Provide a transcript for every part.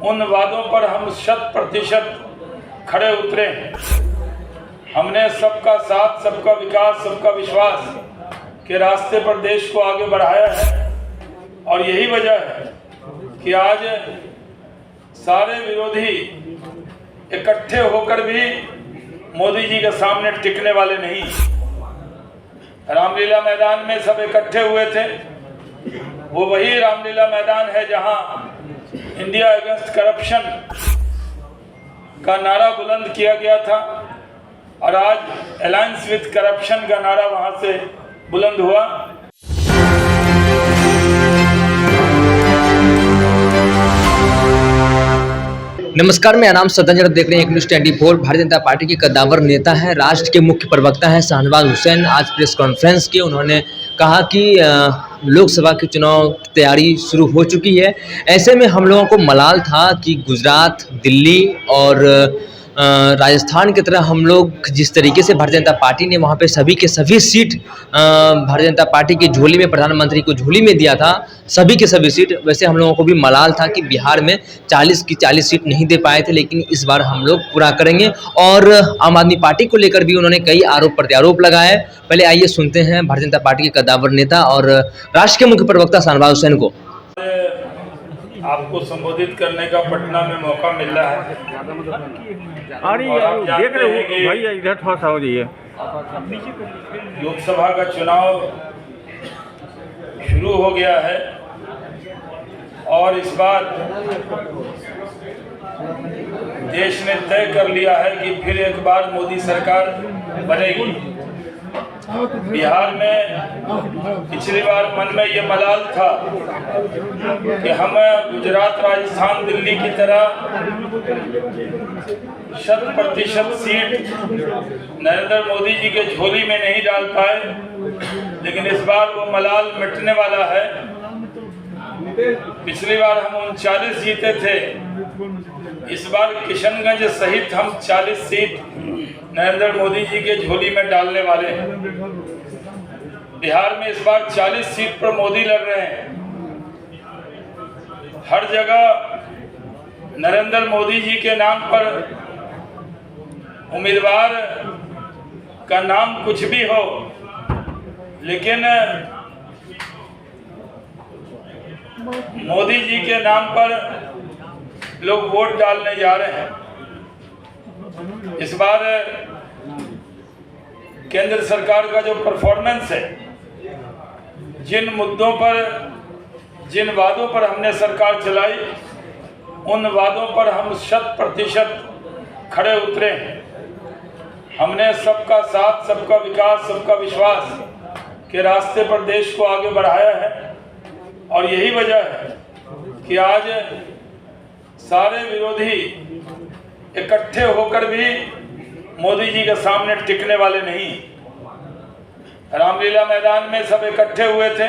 उन वादों पर हम 100% खड़े उतरे हैं। हमने सबका साथ, सबका विकास, सबका विश्वास के रास्ते पर देश को आगे बढ़ाया है और यही वजह है कि आज सारे विरोधी इकट्ठे होकर भी मोदी जी के सामने टिकने वाले नहीं। रामलीला मैदान में सब इकट्ठे हुए थे, वो वही रामलीला मैदान है जहां इंडिया अगेंस्ट करप्शन का नारा बुलंद किया गया था और आज अलायंस विद करप्शन का नारा वहां से बुलंद हुआ। नमस्कार, मेरा नाम सतंजन, देख रहे हैं एक न्यूज़ 24। भारतीय जनता पार्टी के कद्दावर नेता हैं, राष्ट्र के मुख्य प्रवक्ता हैं शाहनवाज हुसैन। आज प्रेस कॉन्फ्रेंस की उन्होंने कहा कि लोकसभा के चुनाव की तैयारी शुरू हो चुकी है। ऐसे में हम लोगों को मलाल था कि गुजरात, दिल्ली और राजस्थान की तरह हम लोग जिस तरीके से भारतीय जनता पार्टी ने वहाँ पे सभी के सभी सीट भारतीय जनता पार्टी की झोली में, प्रधानमंत्री को झोली में दिया था, सभी के सभी सीट, वैसे हम लोगों को भी मलाल था कि बिहार में 40 की 40 सीट नहीं दे पाए थे, लेकिन इस बार हम लोग पूरा करेंगे। और आम आदमी पार्टी को लेकर भी उन्होंने कई आरोप प्रत्यारोप लगाए। पहले आइए सुनते हैं भारतीय जनता पार्टी के कद्दावर नेता और राष्ट्र के मुख्य प्रवक्ता शाहनवाज हुसैन को। आपको संबोधित करने का पटना में मौका मिल रहा है। अरे देख रहे हो भैया, इधर थोड़ा सा हो जाइए। लोकसभा का चुनाव शुरू हो गया है और इस बार देश ने तय कर लिया है कि फिर एक बार मोदी सरकार बनेगी। बिहार में पिछली बार मन में ये मलाल था कि हम गुजरात, राजस्थान, दिल्ली की तरह 100% सीट नरेंद्र मोदी जी के झोली में नहीं डाल पाए, लेकिन इस बार वो मलाल मिटने वाला है। पिछली बार हम 39 जीते थे, इस बार किशनगंज सहित हम 40 सीट नरेंद्र मोदी जी के झोली में डालने वाले हैं। बिहार में इस बार 40 सीट पर मोदी लड़ रहे हैं। हर जगह नरेंद्र मोदी जी के नाम पर उम्मीदवार का नाम कुछ भी हो, लेकिन मोदी जी के नाम पर लोग वोट डालने जा रहे हैं। इस बार केंद्र सरकार का जो परफॉर्मेंस है, जिन मुद्दों पर, जिन वादों पर हमने सरकार चलाई, उन वादों पर हम 100% खड़े उतरे हैं। हमने सबका साथ, सबका विकास, सबका विश्वास के रास्ते पर देश को आगे बढ़ाया है और यही वजह है कि आज सारे विरोधी इकट्ठे होकर भी मोदी जी के सामने टिकने वाले नहीं। रामलीला मैदान में सब इकट्ठे हुए थे,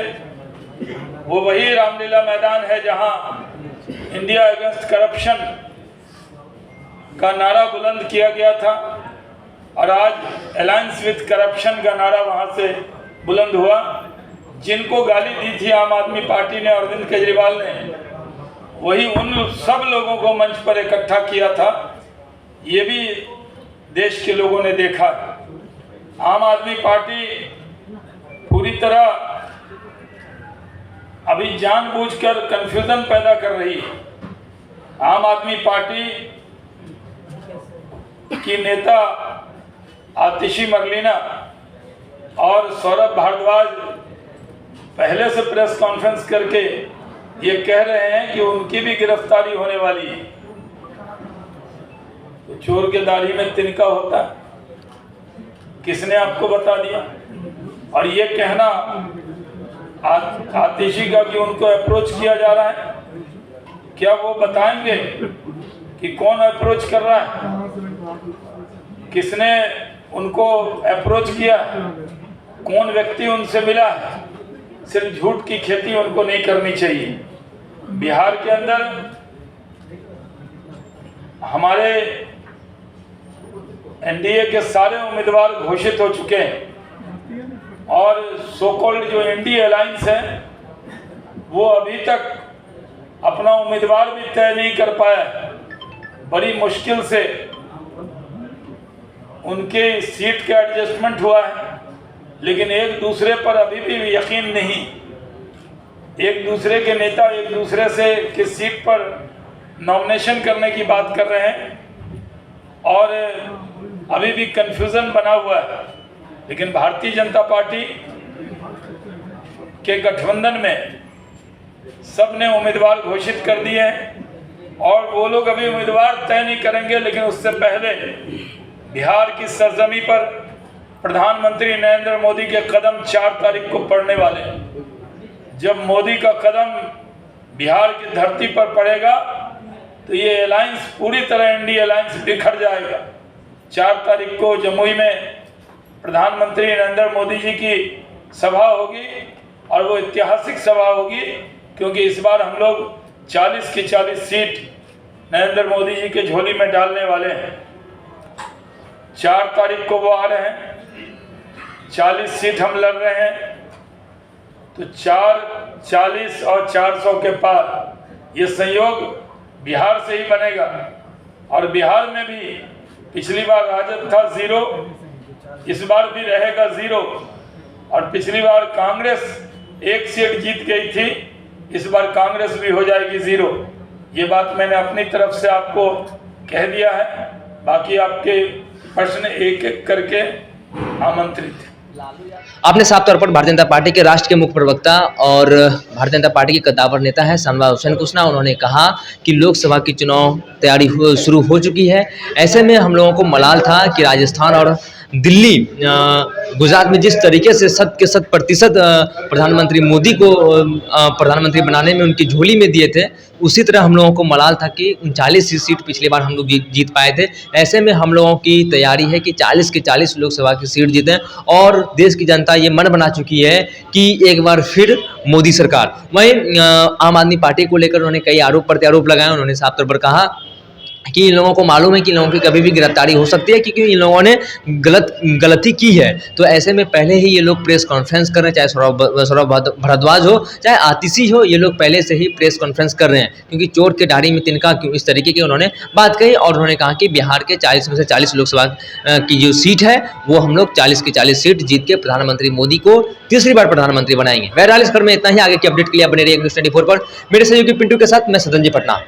वो वही रामलीला मैदान है जहां इंडिया अगेंस्ट करप्शन का नारा बुलंद किया गया था और आज अलायंस विद करप्शन का नारा वहां से बुलंद हुआ। जिनको गाली दी थी आम आदमी पार्टी ने, अरविंद केजरीवाल ने, वही उन सब लोगों को मंच पर इकट्ठा किया था। ये भी देश के लोगों ने देखा। आम आदमी पार्टी पूरी तरह अभी जानबूझकर कंफ्यूजन पैदा कर रही है। आम आदमी पार्टी की नेता आतिशी मरलीना और सौरभ भारद्वाज पहले से प्रेस कॉन्फ्रेंस करके ये कह रहे हैं कि उनकी भी गिरफ्तारी होने वाली है। तो चोर के दाढ़ी में तिनका होता है, किसने आपको बता दिया? और ये कहना आतिशी का कि उनको अप्रोच किया जा रहा है, क्या वो बताएंगे कि कौन अप्रोच कर रहा है, किसने उनको अप्रोच किया, कौन व्यक्ति उनसे मिला है? सिर्फ झूठ की खेती उनको नहीं करनी चाहिए। बिहार के अंदर हमारे एनडीए के सारे उम्मीदवार घोषित हो चुके हैं और सो कॉल्ड जो एनडीए अलायंस है वो अभी तक अपना उम्मीदवार भी तय नहीं कर पाया। बड़ी मुश्किल से उनके सीट का एडजस्टमेंट हुआ है, लेकिन एक दूसरे पर अभी भी यकीन नहीं। एक दूसरे के नेता एक दूसरे से किस सीट पर नॉमिनेशन करने की बात कर रहे हैं और अभी भी कंफ्यूजन बना हुआ है। लेकिन भारतीय जनता पार्टी के गठबंधन में सब ने उम्मीदवार घोषित कर दिए हैं और वो लोग अभी उम्मीदवार तय नहीं करेंगे, लेकिन उससे पहले बिहार की सरजमी पर प्रधानमंत्री नरेंद्र मोदी के कदम 4 तारीख को पड़ने वाले हैं। जब मोदी का कदम बिहार की धरती पर पड़ेगा तो ये अलायंस पूरी तरह इंडिया अलायंस बिखर जाएगा। 4 तारीख को जमुई में प्रधानमंत्री नरेंद्र मोदी जी की सभा होगी और वो ऐतिहासिक सभा होगी, क्योंकि इस बार हम लोग 40 की 40 सीट नरेंद्र मोदी जी के झोली में डालने वाले हैं। 4 तारीख को वो आ रहे हैं, 40 सीट हम लड़ रहे हैं, तो 40 और 400 के पार ये संयोग बिहार से ही बनेगा। और बिहार में भी पिछली बार राजद था 0, इस बार भी रहेगा 0। और पिछली बार कांग्रेस 1 सीट जीत गई थी, इस बार कांग्रेस भी हो जाएगी 0। ये बात मैंने अपनी तरफ से आपको कह दिया है। बाकी आपके प्रश्न एक एक करके आमंत्रित हैं। आपने साफ तौर पर भारतीय जनता पार्टी के राष्ट्र के मुख्य प्रवक्ता और भारतीय जनता पार्टी के कद्दावर नेता हैं शाहनवाज हुसैन को सुना। उन्होंने कहा कि लोकसभा की चुनाव तैयारी शुरू हो चुकी है। ऐसे में हम लोगों को मलाल था कि राजस्थान और दिल्ली गुजरात में जिस तरीके से 100% प्रधानमंत्री मोदी को प्रधानमंत्री बनाने में उनकी झोली में दिए थे, उसी तरह हम लोगों को मलाल था कि 39 सीट पिछली बार हम लोग जीत पाए थे। ऐसे में हम लोगों की तैयारी है कि 40 के 40 लोकसभा की सीट जीतें और देश की जनता ये मन बना चुकी है कि एक बार फिर मोदी सरकार। वहीं आम आदमी पार्टी को लेकर उन्होंने कई आरोप प्रत्यारोप लगाए। उन्होंने साफ तौर पर कहा कि इन लोगों को मालूम है कि इन लोगों की कभी भी गिरफ्तारी हो सकती है, क्योंकि इन लोगों ने गलती की है। तो ऐसे में पहले ही ये लोग प्रेस कॉन्फ्रेंस कर रहे हैं, चाहे सौरभ भारद्वाज हो चाहे आतिशी हो, ये लोग पहले से ही प्रेस कॉन्फ्रेंस कर रहे हैं, क्योंकि चोर के दाढ़ी में तिनका क्यों, इस तरीके की उन्होंने बात कही। और उन्होंने कहा कि बिहार के 40 में से 40 लोकसभा की जो सीट है वो हम लोग 40 की 40 सीट जीत के प्रधानमंत्री मोदी को तीसरी बार प्रधानमंत्री बनाएंगे। बहरहाल इस पर में इतना ही। आगे की अपडेट के लिए बने रहिए न्यूज़ 24 पर। मेरे सहयोगी पिंटू के साथ मैं सदन जी पटना।